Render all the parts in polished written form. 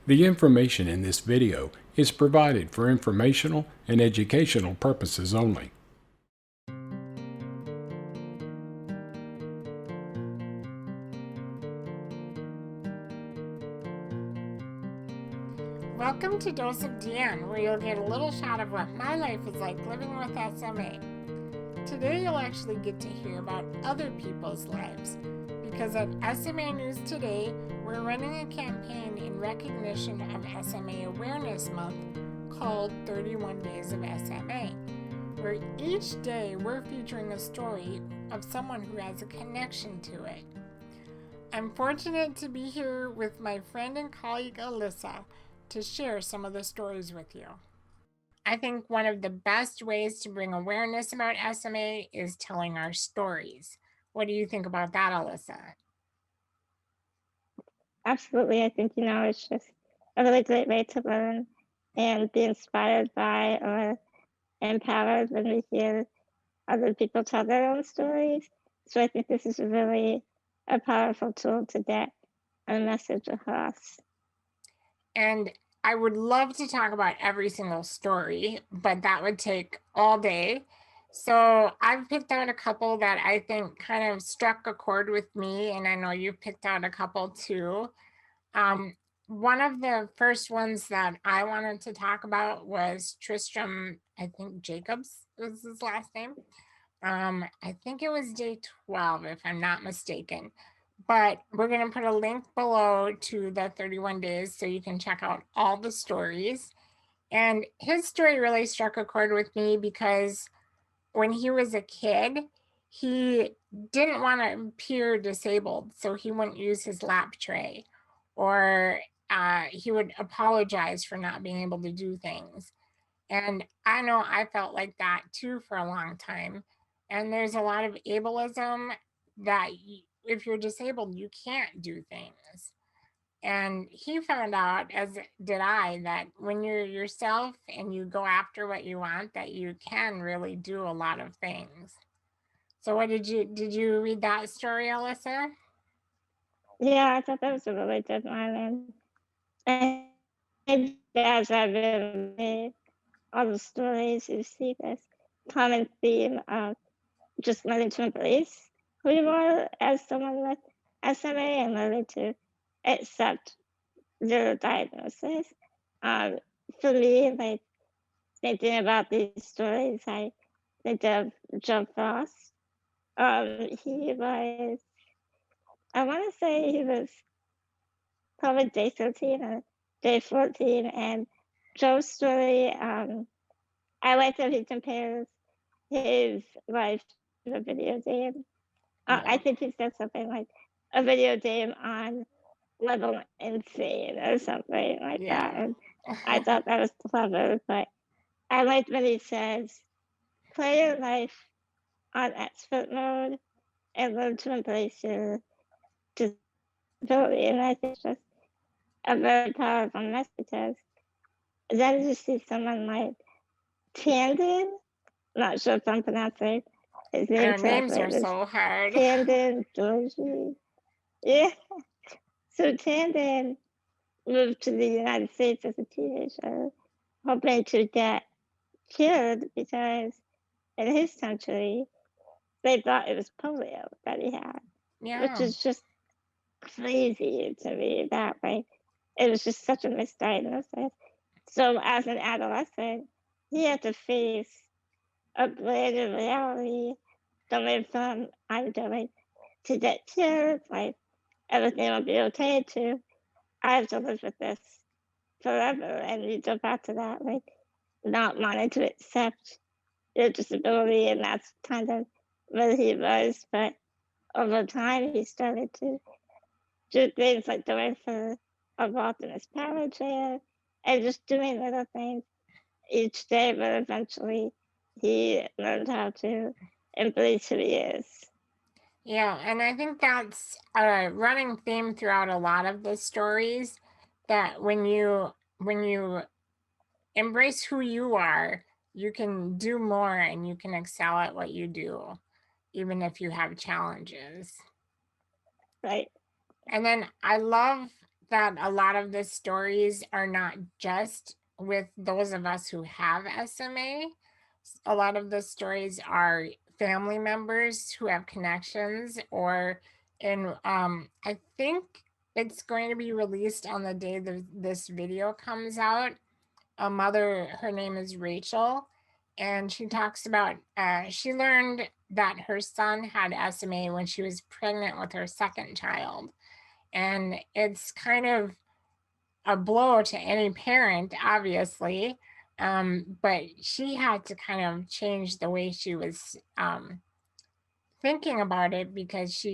The information in this video is provided for informational and educational purposes only. Welcome to Dose of DM, where you'll get a little shot of what my life is like living with SMA. Today you'll actually get to hear about other people's lives, because at SMA News Today, we're running a campaign in recognition of SMA Awareness Month called 31 Days of SMA, where each day we're featuring a story of someone who has a connection to it. I'm fortunate to be here with my friend and colleague Alyssa to share some of the stories with you. I think one of the best ways to bring awareness about SMA is telling our stories. What do you think about that, Alyssa? Absolutely. I think, it's just a really great way to learn and be inspired by or empowered when we hear other people tell their own stories. So I think this is really a powerful tool to get a message across. And I would love to talk about every single story, but that would take all day. So I've picked out a couple that I think kind of struck a chord with me, and I know you've picked out a couple too. One of the first ones that I wanted to talk about was Tristram, I think Jacobs was his last name. I think it was day 12, if I'm not mistaken. But we're going to put a link below to the 31 days so you can check out all the stories. And his story really struck a chord with me because when he was a kid, he didn't want to appear disabled, so he wouldn't use his lap tray, or he would apologize for not being able to do things. And I know I felt like that too for a long time. And there's a lot of ableism that if you're disabled, you can't do things. And he found out, as did I, that when you're yourself and you go after what you want, that you can really do a lot of things. So what did you read that story, Alyssa? Yeah, I thought that was a really good one. And as I've been reading all the stories, you see this common theme of just learning to embrace who you are as someone with SMA and learning to accept the diagnosis. Um, for me, like thinking about these stories, I think of Joe Frost. He was, I want to say he was probably day 13 or day 14. And Joe's story, I like that he compares his life to a video game. I Yeah. think he said something like a video game on level insane or something like that. Yeah. And I thought that was clever, but I liked when he says, play your life on expert mode and learn to embrace your disability. And I think it's just a very powerful message because then you see someone like Tandon, not sure if I'm pronouncing his name Our names correctly, are but so hard. Tandon Georgie. Yeah. So Tandon moved to the United States as a teenager, hoping to get cured because in his country they thought it was polio that he had, which Yeah. is just crazy to me that way. It was just such a misdiagnosis. So as an adolescent, he had to face a brand new reality coming from I'm going to get cured, like everything will be okay too. I have to live with this forever. And you jump back to that, like not wanting to accept your disability, and that's kind of where he was. But over time, he started to do things like going for a walk in his power chair and just doing little things each day. But eventually, he learned how to embrace who he is. Yeah, and I think that's a running theme throughout a lot of the stories, that when you embrace who you are, you can do more and you can excel at what you do, even if you have challenges. Right. And then I love that a lot of the stories are not just with those of us who have SMA. A lot of the stories are family members who have connections, or in I think it's going to be released on the day that this video comes out. A mother, her name is Rachel, and she talks about she learned that her son had SMA when she was pregnant with her second child. And it's kind of a blow to any parent, obviously. But she had to kind of change the way she was thinking about it, because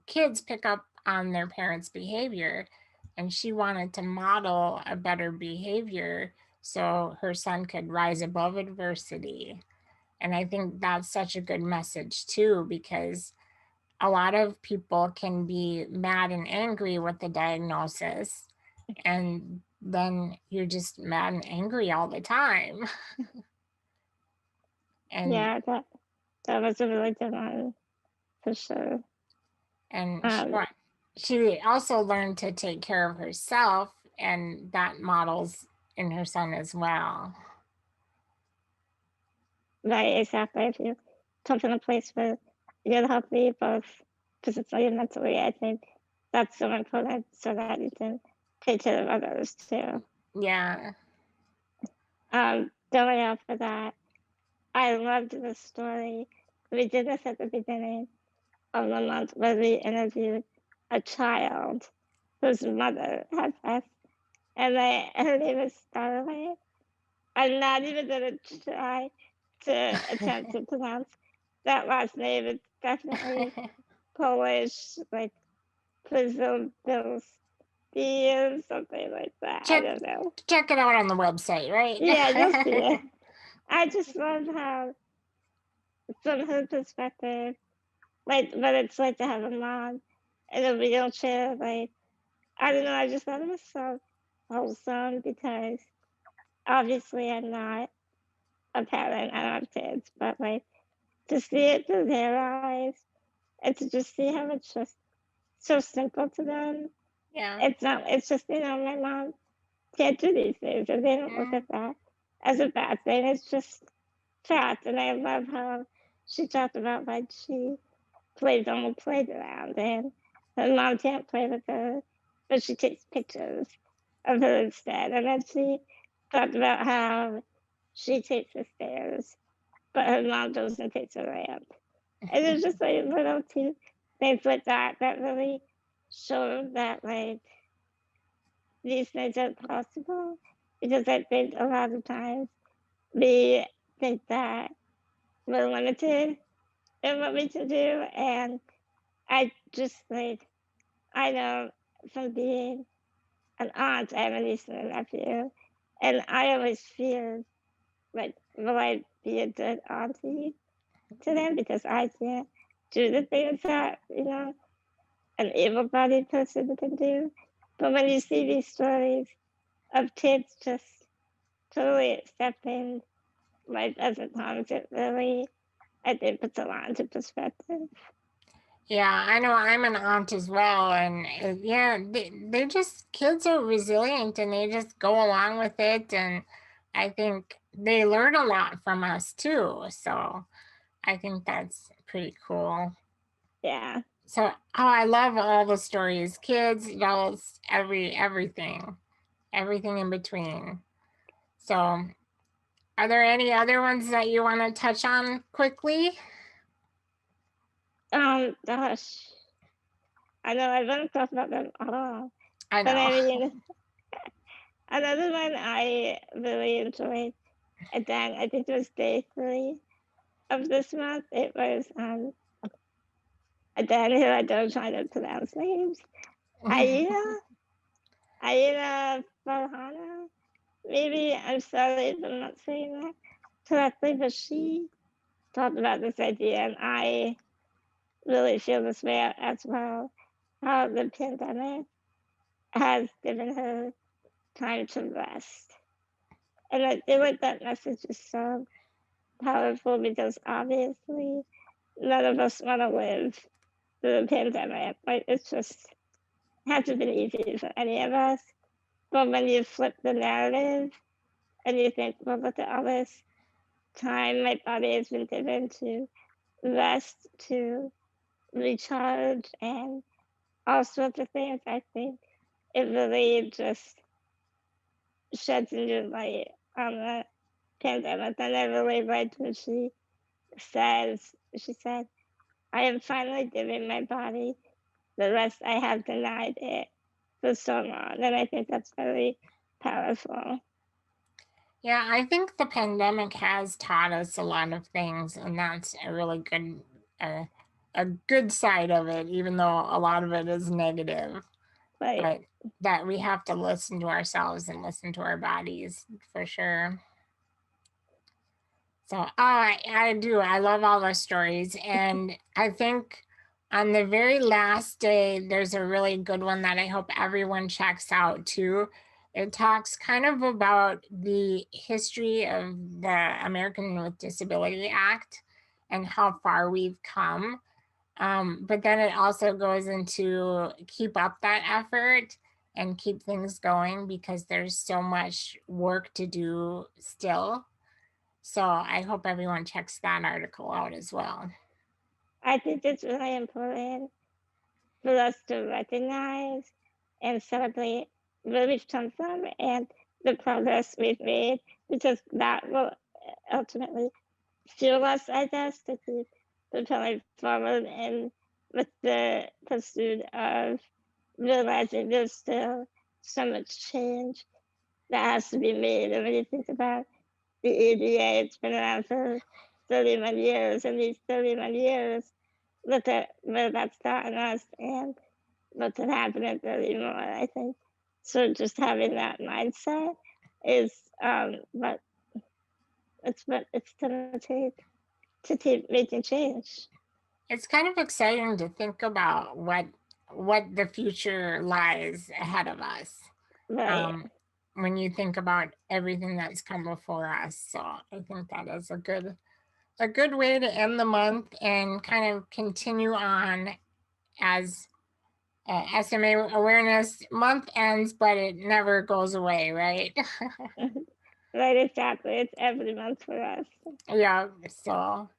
kids pick up on their parents' behavior, and she wanted to model a better behavior so her son could rise above adversity. And I think that's such a good message too, because a lot of people can be mad and angry with the diagnosis, and then you're just mad and angry all the time. And Yeah, that was a really good one for sure. and Um, she also learned to take care of herself, and that models in her son as well. right, exactly. If you come from a place where you're healthy both physically and mentally, I think that's so important so that you can take care of others too. Yeah. Going off of that, I loved the story. We did this at the beginning of the month where we interviewed a child whose mother had passed, and her name is Starlight. I'm not even gonna try to attempt to pronounce that last name. It's definitely Polish, like Brazil Bills or something like that. I check don't know. check it out on the website, right? Yeah, you'll see it. I just love how, from her perspective, like what it's like to have a mom in a wheelchair. Like, I don't know. I just thought it was so wholesome because obviously I'm not a parent. I don't have kids, but like to see it through their eyes and to just see how it's just so simple to them. Yeah. It's not. It's just, my mom can't do these things, and they don't look at that as a bad thing. It's just fact. And I love how she talked about like she plays on the playground, and her mom can't play with her, but she takes pictures of her instead. And then she talked about how she takes the stairs, but her mom doesn't take the ramp. And it's just like little things like that that really show that like these things are possible. Because I think a lot of times we think that we're limited in what we can do, and I just like, I know from being an aunt, I have a niece and a nephew, and I always feared like, will I be a good auntie to them because I can't do the things that an able-bodied person can do. But when you see these stories of kids just totally accepting life as it comes, it really, I think, puts a lot into perspective. Yeah, I know I'm an aunt as well, and yeah, they just, kids are resilient and they just go along with it, and I think they learn a lot from us too. So I think that's pretty cool. Yeah. So, I love all the stories, kids, adults, everything in between. So, are there any other ones that you want to touch on quickly? Gosh, I know I don't talk about them all, I but I know. mean, another one I really enjoyed, again, I think it was day 3 of this month. It was a dad who I don't try to pronounce names. Aida, Aida Farhana. Maybe I'm sorry if I'm not saying that correctly, but she talked about this idea, and I really feel this way as well. How the pandemic has given her time to rest. And I feel like that message is so powerful because obviously none of us want to live through the pandemic. Like, it's just hasn't been easy for any of us. But when you flip the narrative and you think, well, look at all this time my body has been given to rest, to recharge, and all sorts of things, I think it really just sheds a new light on the pandemic. And I really liked when she said, I am finally giving my body the rest I have denied it for so long. And I think that's very powerful. Yeah, I think the pandemic has taught us a lot of things, and that's a really a good side of it, even though a lot of it is negative. Like, But that we have to listen to ourselves and listen to our bodies for sure. So I do. I love all those stories. And I think on the very last day, there's a really good one that I hope everyone checks out too. It talks kind of about the history of the American with Disability Act and how far we've come. But then it also goes into keep up that effort and keep things going because there's so much work to do still. So I hope everyone checks that article out as well. I think it's really important for us to recognize and celebrate where we've come from and the progress we've made, because that will ultimately fuel us, I guess, to keep propelling forward and with the pursuit of realizing there's still so much change that has to be made. And when you think about the ADA, it's been around for 31 years, and these 31 years, look at where that's gotten us and what's happening anymore, I think. So just having that mindset is what it's gonna take to keep making change. It's kind of exciting to think about what the future lies ahead of us. Right. When you think about everything that's come before us. So I think that is a good way to end the month and kind of continue on as SMA Awareness Month ends, but it never goes away, right? Right, exactly. It's every month for us. Yeah, so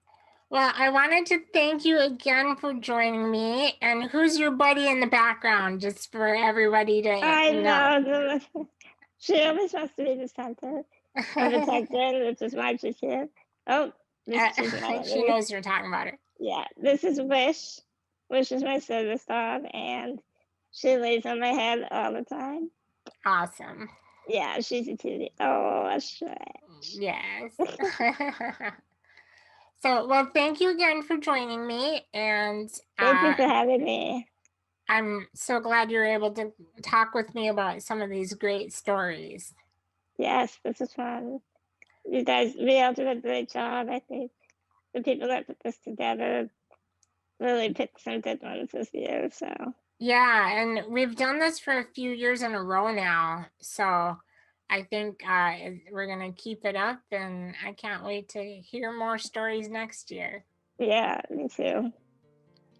well, I wanted to thank you again for joining me. And who's your buddy in the background, just for everybody to I know? know. She always wants to be the center of attention, which is why she's here. Oh, she's mad at She me. knows you're talking about her. Yeah, this is Wish. Wish is my service dog, and she lays on my head all the time. Awesome. Yeah, she's a cutie. Oh, a stretch. Yes. So, well, thank you again for joining me. And Thank you for having me. I'm so glad you're able to talk with me about some of these great stories. Yes, this is fun. You guys, we all did a great job. I think the people that put this together really picked some good ones this year. So Yeah, and we've done this for a few years in a row now. So I think we're going to keep it up, and I can't wait to hear more stories next year. yeah, me too.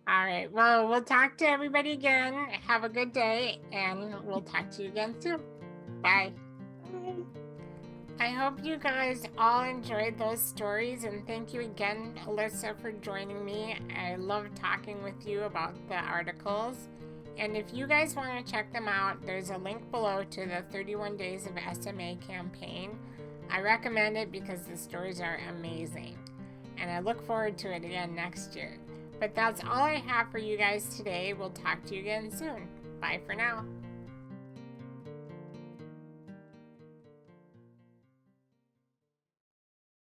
All right. Well, we'll talk to everybody again. Have a good day, and we'll talk to you again soon. Bye. Bye. I hope you guys all enjoyed those stories, and thank you again, Alyssa, for joining me. I love talking with you about the articles. And if you guys want to check them out, there's a link below to the 31 Days of SMA campaign. I recommend it because the stories are amazing. And I look forward to it again next year. But that's all I have for you guys today. We'll talk to you again soon. Bye for now.